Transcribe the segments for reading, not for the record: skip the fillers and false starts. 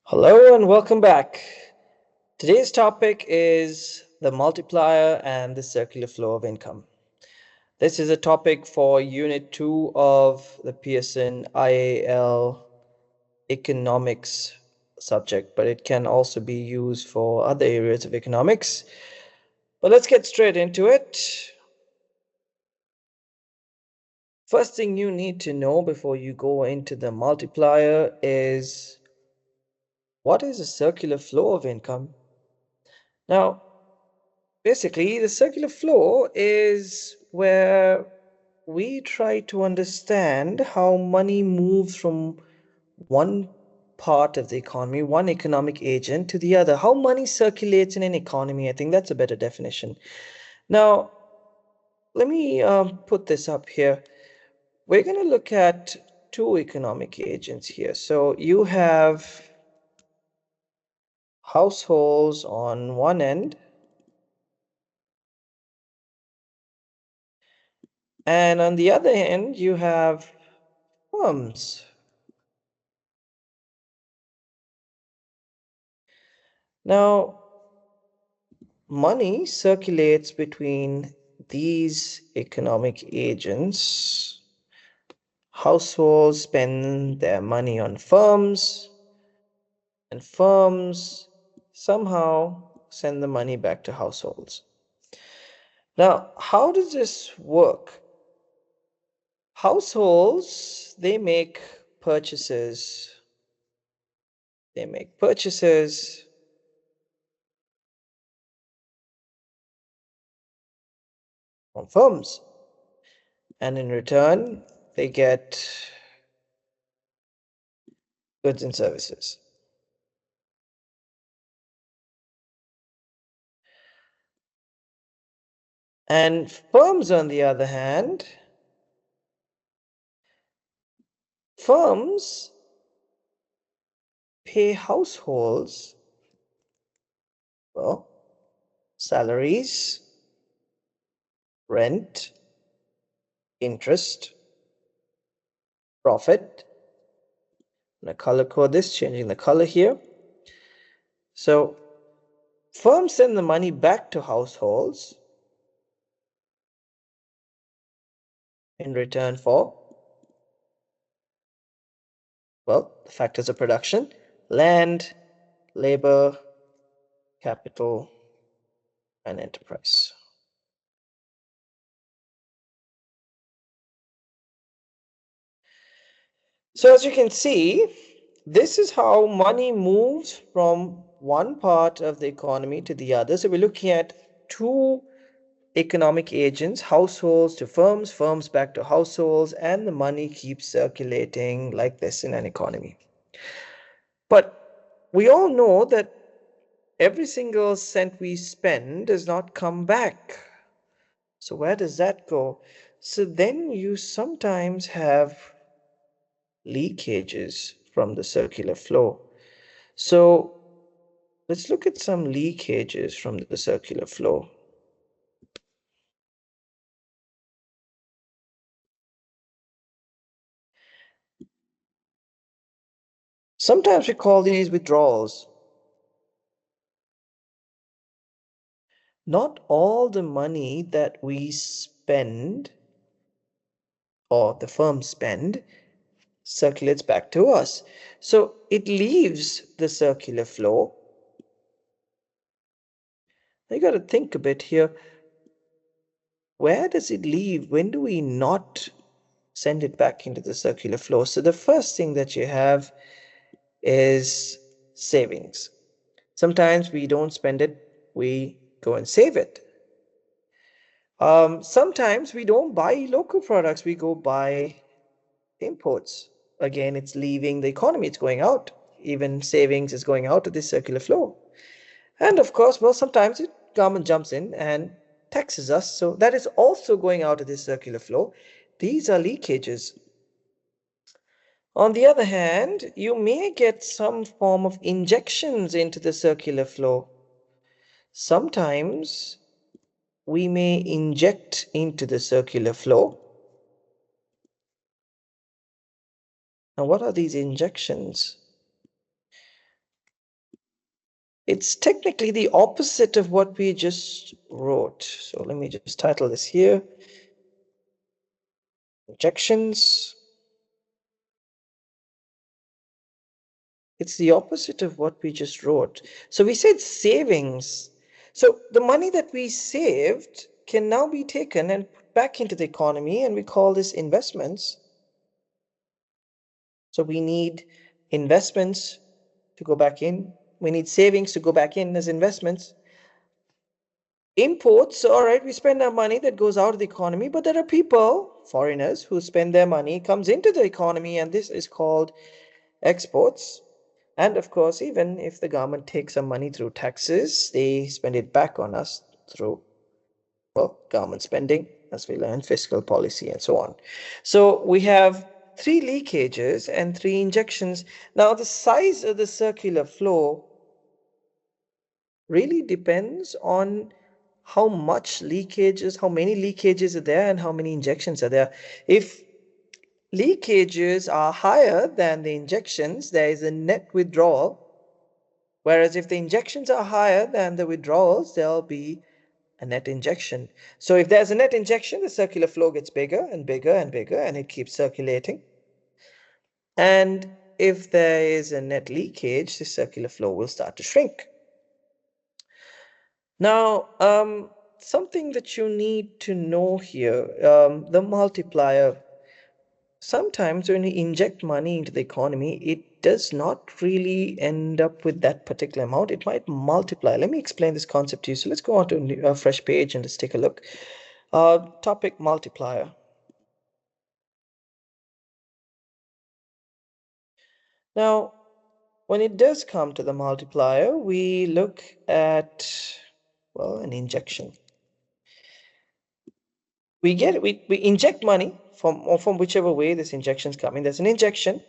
Hello and welcome back. Today's topic is the multiplier and the circular flow of income. This is a topic for Unit 2 of the Pearson IAL economics subject, but it can also be used for other areas of economics. But let's get straight into it. First thing you need to know before you go into the multiplier is, what is a circular flow of income? Now, basically, the circular flow is where we try to understand how money moves from one part of the economy, one economic agent, to the other. How money circulates in an economy. I think that's a better definition. Now, let me put this up here. We're going to look at two economic agents here. So you have households on one end, and on the other end, you have firms. Now, money circulates between these economic agents. Households spend their money on firms, and firms somehow send the money back to households. Now, how does this work? Households, they make purchases. They make purchases from firms, and in return, they get goods and services. And firms, on the other hand, firms pay households, well, salaries, rent, interest, profit. I'm going to color code this, changing the color here. So firms send the money back to households in return for, well, the factors of production: land, labor, capital, and enterprise. So as you can see, this is how money moves from one part of the economy to the other. So we're looking at two economic agents, households to firms, firms back to households, and the money keeps circulating like this in an economy. But we all know that every single cent we spend does not come back. So where does that go? So then you sometimes have leakages from the circular flow. So let's look at some leakages from the circular flow. Sometimes we call these withdrawals. Not all the money that we spend or the firms spend circulates back to us. So it leaves the circular flow. You got to think a bit here. Where does it leave? When do we not send it back into the circular flow? So the first thing that you have is savings. Sometimes we don't spend it, we go and save it. Sometimes we don't buy local products, we go buy imports. Again, it's leaving the economy, it's going out. Even savings is going out of this circular flow. And of course, well, sometimes the government jumps in and taxes us, so that is also going out of this circular flow. These are leakages. On the other hand, you may get some form of injections into the circular flow. Sometimes we may inject into the circular flow. Now, what are these injections? It's technically the opposite of what we just wrote. So let me just title this here. Injections. It's the opposite of what we just wrote. So we said savings. So the money that we saved can now be taken and put back into the economy, and we call this investments. So we need investments to go back in. We need savings to go back in as investments. Imports, all right, we spend our money that goes out of the economy, but there are people, foreigners, who spend their money, comes into the economy, and this is called exports. And of course, even if the government takes some money through taxes, they spend it back on us through, well, government spending, as we learn, fiscal policy, and so on. So we have three leakages and three injections. Now, the size of the circular flow really depends on how much leakages, how many leakages are there, and how many injections are there. If leakages are higher than the injections, there is a net withdrawal. Whereas if the injections are higher than the withdrawals, there'll be a net injection. So if there's a net injection, the circular flow gets bigger and bigger and bigger, and it keeps circulating. And if there is a net leakage, the circular flow will start to shrink. Now, something that you need to know here, the multiplier. Sometimes when you inject money into the economy, it does not really end up with that particular amount. It might multiply. Let me explain this concept to you. So let's go on to a fresh page and let's take a look. Topic multiplier. Now, when it does come to the multiplier, we look at, well, an injection. We inject money from whichever way this injection's coming. There's an injection,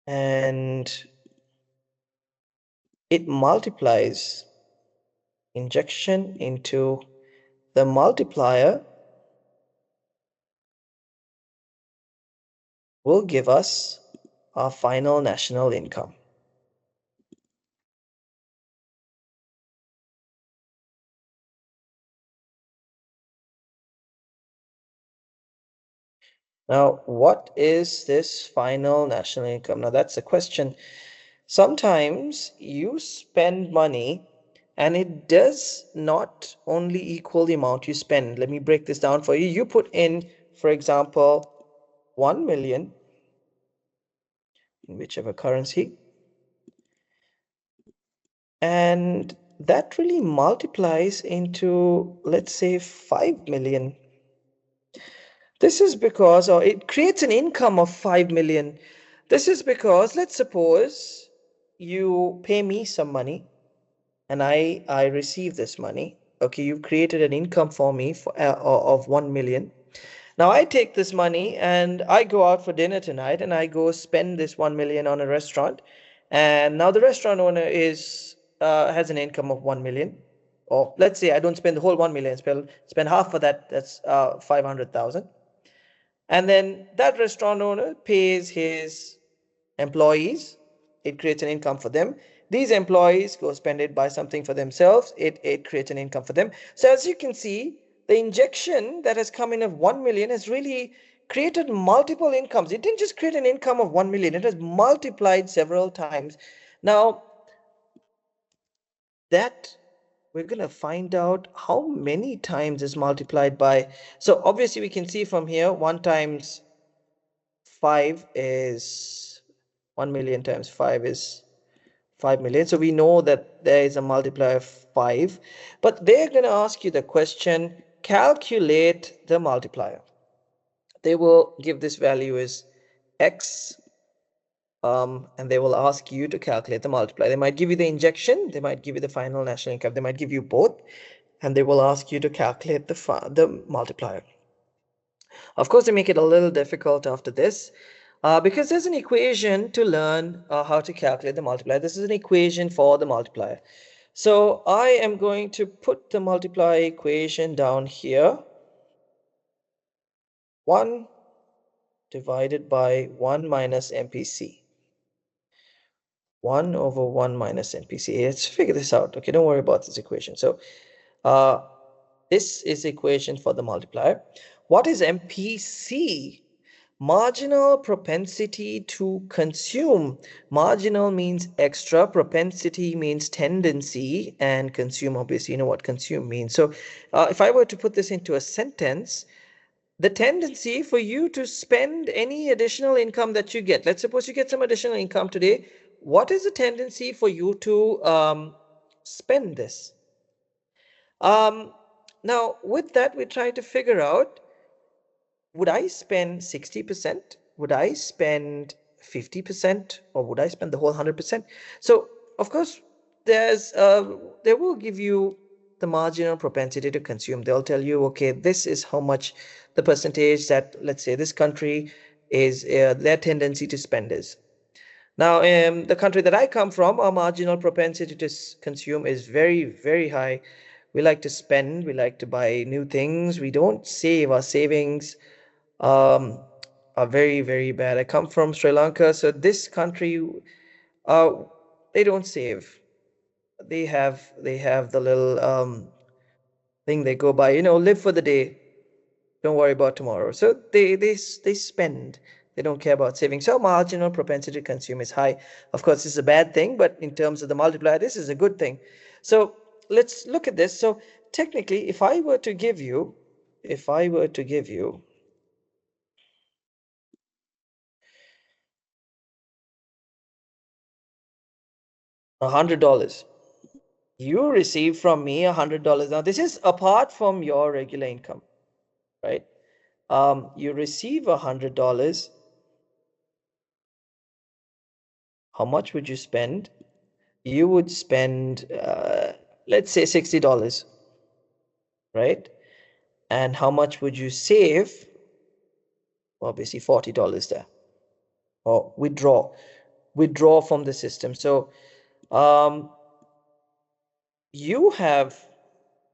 and it multiplies. Injection into the multiplier will give us our final national income. Now, what is this final national income? Now, that's a question. Sometimes you spend money and it does not only equal the amount you spend. Let me break this down for you. You put in, for example, 1 million in whichever currency, and that really multiplies into, let's say, 5 million. This is because, or it creates an income of 5 million. This is because, let's suppose you pay me some money and I receive this money. Okay, you've created an income for me of 1 million. Now I take this money and I go out for dinner tonight and I go spend this 1 million on a restaurant. And now the restaurant owner is has an income of 1 million. Or let's say I don't spend the whole 1 million, spend half of that, that's 500,000. And then that restaurant owner pays his employees. It creates an income for them. These employees go spend it, buy something for themselves. It creates an income for them. So as you can see, the injection that has come in of 1 million has really created multiple incomes. It didn't just create an income of 1 million, it has multiplied several times. Now, that we're going to find out how many times is multiplied by. So obviously we can see from here 1 times 5 is 1 million times 5 is 5 million. So we know that there is a multiplier of 5, but they're going to ask you the question, calculate the multiplier. They will give this value as X, and they will ask you to calculate the multiplier. They might give you the injection, they might give you the final national income, they might give you both, and they will ask you to calculate the multiplier. Of course, they make it a little difficult after this because there's an equation to learn how to calculate the multiplier. This is an equation for the multiplier. So I am going to put the multiplier equation down here. 1 divided by 1 minus MPC. 1 over 1 minus MPC. Let's figure this out. Okay, don't worry about this equation. So uh, this is the equation for the multiplier. What is MPC? Marginal propensity to consume. Marginal means extra, propensity means tendency, and consume, obviously, you know what consume means. So if I were to put this into a sentence, the tendency for you to spend any additional income that you get. Let's suppose you get some additional income today. What is the tendency for you to spend this? Now, with that, we try to figure out, would I spend 60%? Would I spend 50%? Or would I spend the whole 100%? So, of course, they will give you the marginal propensity to consume. They'll tell you, okay, this is how much the percentage that, let's say, this country is, their tendency to spend is. Now, the country that I come from, our marginal propensity to consume is very, very high. We like to spend, we like to buy new things, we don't save. Our savings um, are very, very bad. I come from Sri Lanka, so this country, uh, they don't save. They have the little thing they go by, live for the day, don't worry about tomorrow. So they spend. They don't care about saving. So marginal propensity to consume is high. Of course, this is a bad thing, but in terms of the multiplier, this is a good thing. So let's look at this. So technically, if I were to give you $100, you receive from me $100. Now, this is apart from your regular income, right? You receive $100. How much would you spend? You would spend, let's say $60, right? And how much would you save? Obviously $40 there. Or withdraw from the system. So um, you have,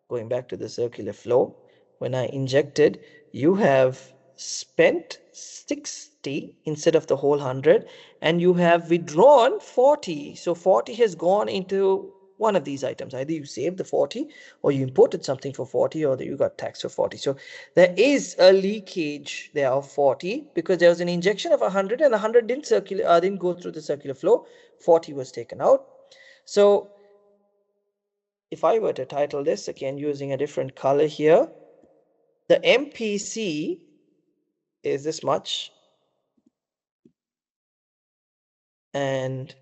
going back to the circular flow, when I injected, you have spent 60 instead of the whole 100, and you have withdrawn 40. So 40 has gone into one of these items. Either you saved the 40, or you imported something for 40, or you got taxed for 40. So there is a leakage there of 40 because there was an injection of 100, and 100 didn't go through the circular flow. 40 was taken out. So if I were to title this, again using a different color here, the MPC is this much, and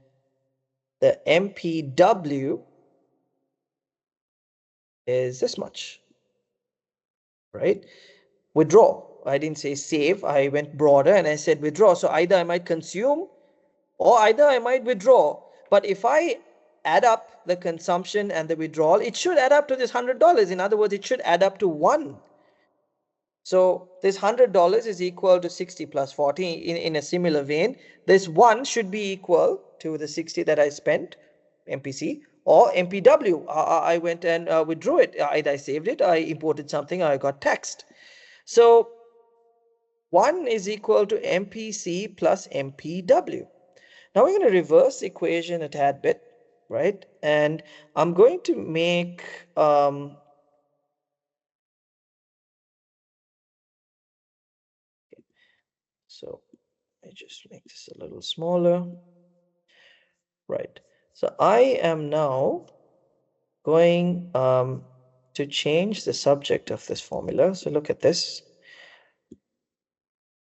the MPW is this much, right? Withdraw. I didn't say save. I went broader and I said withdraw. So either I might consume or either I might withdraw. But if I add up the consumption and the withdrawal, it should add up to this $100. In other words, it should add up to 1. So this $100 is equal to 60 plus 40. In a similar vein, this 1 should be equal to the 60 that I spent, MPC, or MPW. I went and withdrew it. Either I saved it, I imported something, I got taxed. So 1 is equal to MPC plus MPW. Now we're going to reverse the equation a tad bit, right? And I'm going to make so I just make this a little smaller. Right. So I am now going to change the subject of this formula. So look at this.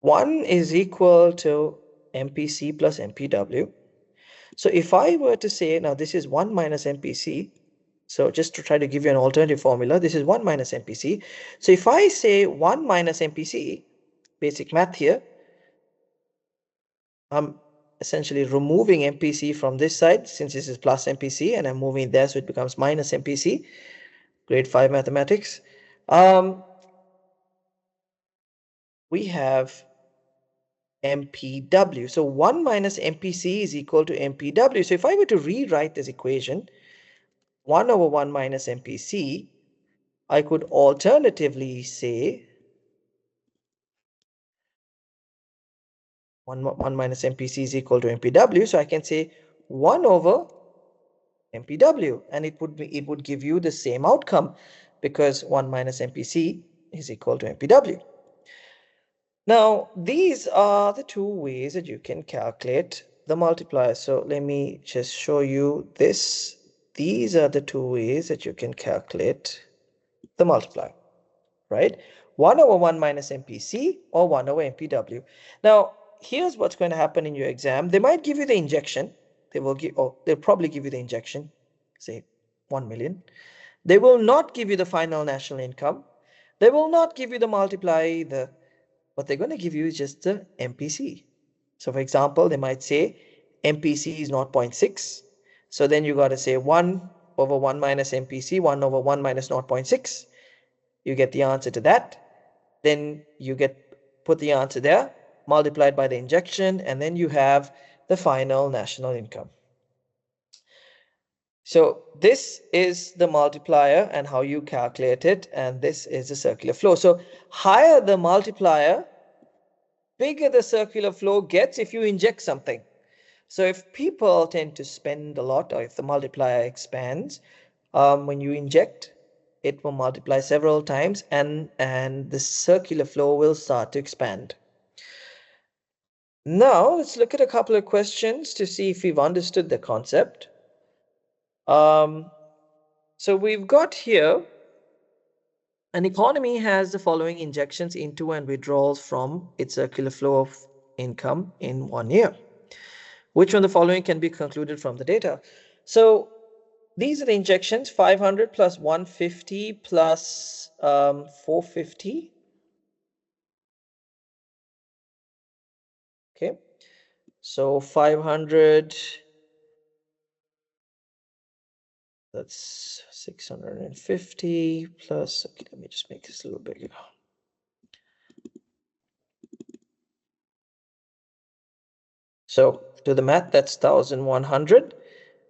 1 is equal to MPC plus MPW. So if I were to say, now this is 1 minus MPC. So just to try to give you an alternative formula, this is 1 minus MPC. So if I say 1 minus MPC, basic math here, I'm essentially removing MPC from this side since this is plus MPC, and I'm moving it there so it becomes minus MPC. Grade 5 mathematics. We have MPW. So 1 minus MPC is equal to MPW. So if I were to rewrite this equation, 1 over 1 minus MPC, I could alternatively say 1 minus MPC is equal to MPW. So I can say 1 over MPW, and it would give you the same outcome because 1 minus MPC is equal to MPW. Now, these are the two ways that you can calculate the multiplier. So let me just show you this. These are the two ways that you can calculate the multiplier, right? 1 over 1 minus MPC or 1 over MPW. Now, here's what's going to happen in your exam. They might give you the injection. They'll probably give you the injection, say 1 million. They will not give you the final national income. They will not give you the multiplier either. What they're going to give you is just the MPC. So for example, they might say MPC is 0.6. So then you got to say 1 over 1 minus MPC, 1 over 1 minus 0.6. You get the answer to that. Then you put the answer there, multiplied by the injection, and then you have the final national income. So this is the multiplier and how you calculate it, and this is the circular flow. So higher the multiplier, bigger the circular flow gets if you inject something. So if people tend to spend a lot, or if the multiplier expands, when you inject, it will multiply several times, and the circular flow will start to expand. Now let's look at a couple of questions to see if we've understood the concept. So we've got here, an economy has the following injections into and withdrawals from its circular flow of income in 1 year. Which one of the following can be concluded from the data? So these are the injections: 500 plus 150 plus 450. Okay, so 500, that's 650 plus, okay, let me just make this a little bigger. So do the math, that's 1100.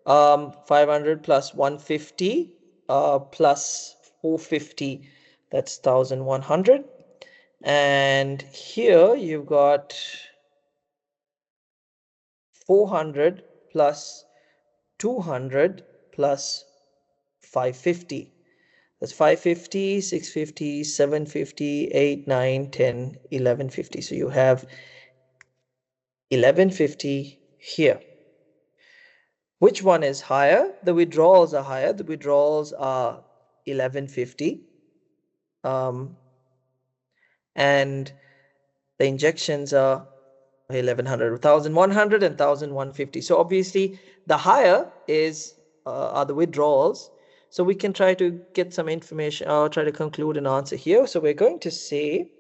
500 plus 150 plus 450, that's 1100. And here you've got 400 plus 200 plus 550. That's 550, 650, 750, 8, 9, 10, 1150. So you have 1150 here. Which one is higher? The withdrawals are higher. The withdrawals are 1150. And the injections are 1100, 1100 and 1150. So obviously the higher are the withdrawals. So we can try to get some information or try to conclude an answer here. So we're going to say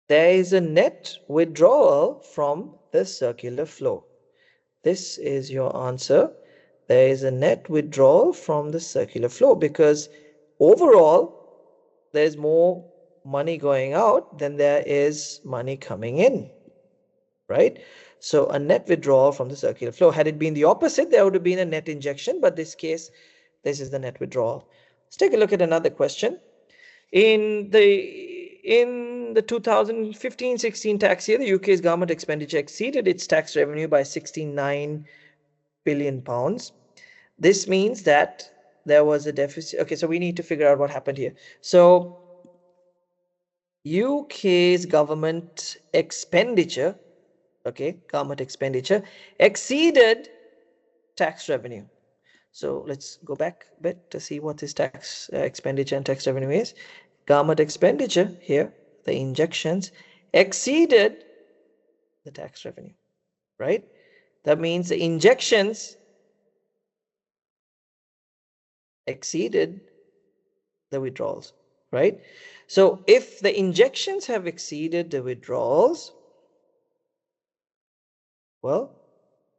there is a net withdrawal from the circular flow. This is your answer. There is a net withdrawal from the circular flow because overall there's more money going out than there is money coming in, right? So a net withdrawal from the circular flow. Had it been the opposite, there would have been a net injection, but this case, this is the net withdrawal. Let's take a look at another question. In the 2015-16 tax year, the UK's government expenditure exceeded its tax revenue by 69 billion pounds. This means that there was a deficit. Okay, so we need to figure out what happened here. So UK's government expenditure, okay, government expenditure exceeded tax revenue. So let's go back a bit to see what this tax expenditure and tax revenue is. Government expenditure here, the injections exceeded the tax revenue, right? That means the injections exceeded the withdrawals, right? So if the injections have exceeded the withdrawals, well,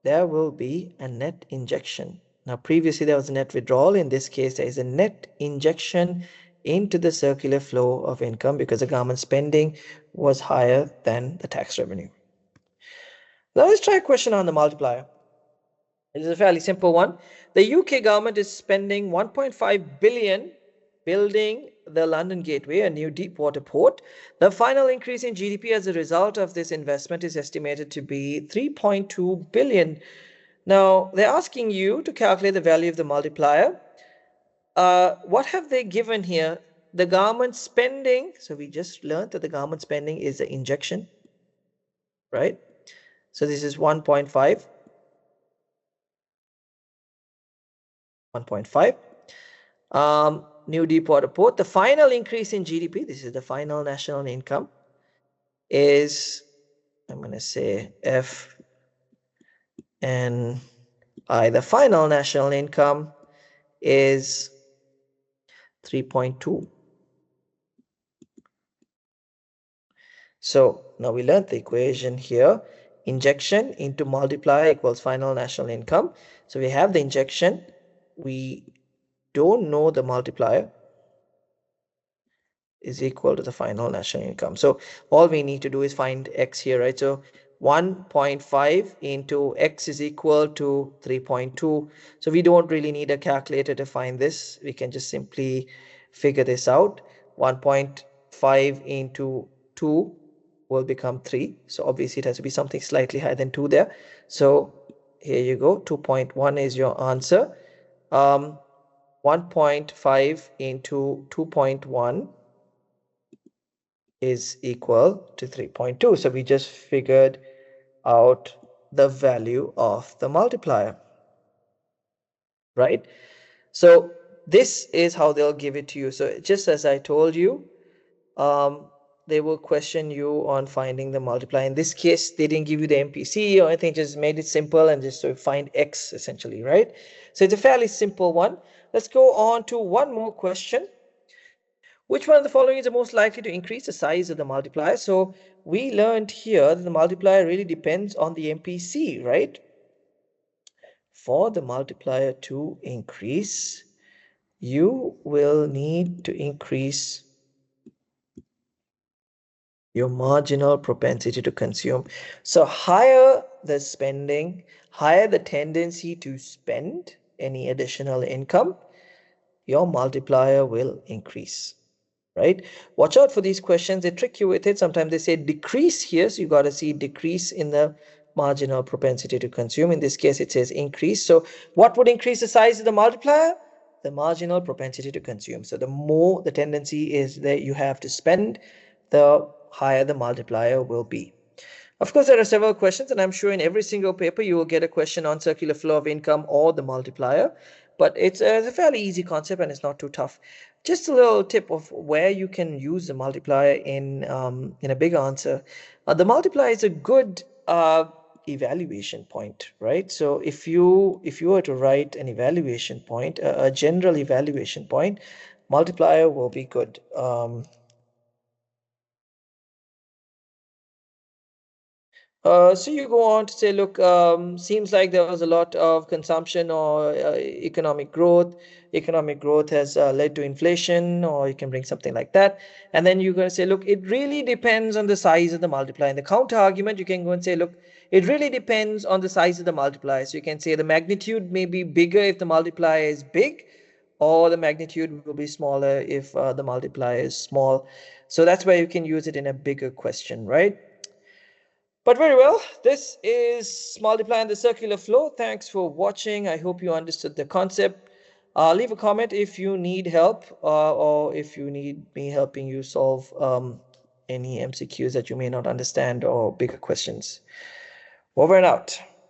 there will be a net injection. Now, previously there was a net withdrawal. In this case, there is a net injection into the circular flow of income because the government spending was higher than the tax revenue. Now, let's try a question on the multiplier. It is a fairly simple one. The UK government is spending 1.5 billion building the London Gateway, a new deep water port. The final increase in GDP as a result of this investment is estimated to be 3.2 billion. Now, they're asking you to calculate the value of the multiplier. What have they given here? The government spending. So we just learned that the government spending is the injection, right? So this is 1.5. 1.5. New deep water port. The final increase in GDP, this is the final national income, is, I'm going to say F and I. The final national income is 3.2. So now we learned the equation here. Injection into multiplier equals final national income. So we have the injection. We don't know the multiplier is equal to the final national income. So all we need to do is find x here, right? So 1.5 into x is equal to 3.2. So we don't really need a calculator to find this. We can just simply figure this out. 1.5 into 2 will become 3. So obviously it has to be something slightly higher than 2 there. So here you go. 2.1 is your answer. 1.5 into 2.1 is equal to 3.2. So we just figured out the value of the multiplier, right? So this is how they'll give it to you. So just as I told you, they will question you on finding the multiplier. In this case, they didn't give you the MPC or anything, just made it simple and just to find x essentially, right? So it's a fairly simple one. Let's go on to one more question. Which one of the following is the most likely to increase the size of the multiplier? So we learned here that the multiplier really depends on the MPC, right? For the multiplier to increase, you will need to increase your marginal propensity to consume. So higher the spending, higher the tendency to spend any additional income, your multiplier will increase. Right? Watch out for these questions. They trick you with it. Sometimes they say decrease here. So you got to see decrease in the marginal propensity to consume. In this case, it says increase. So what would increase the size of the multiplier? The marginal propensity to consume. So the more the tendency is that you have to spend, the higher the multiplier will be. Of course, there are several questions, and I'm sure in every single paper you will get a question on circular flow of income or the multiplier, but it's a fairly easy concept and it's not too tough. Just a little tip of where you can use the multiplier in a big answer. The multiplier is a good evaluation point, right? So if you were to write an evaluation point, a general evaluation point, multiplier will be good. So you go on to say, look, seems like there was a lot of consumption or economic growth. Economic growth has led to inflation, or you can bring something like that. And then you're going to say, look, it really depends on the size of the multiplier. In the counter argument, you can go and say, look, it really depends on the size of the multiplier. So you can say the magnitude may be bigger if the multiplier is big, or the magnitude will be smaller if the multiplier is small. So that's where you can use it in a bigger question, right? But very well, this is multiplying the circular flow. Thanks for watching. I hope you understood the concept. Leave a comment if you need help or if you need me helping you solve any MCQs that you may not understand or bigger questions. Over and out.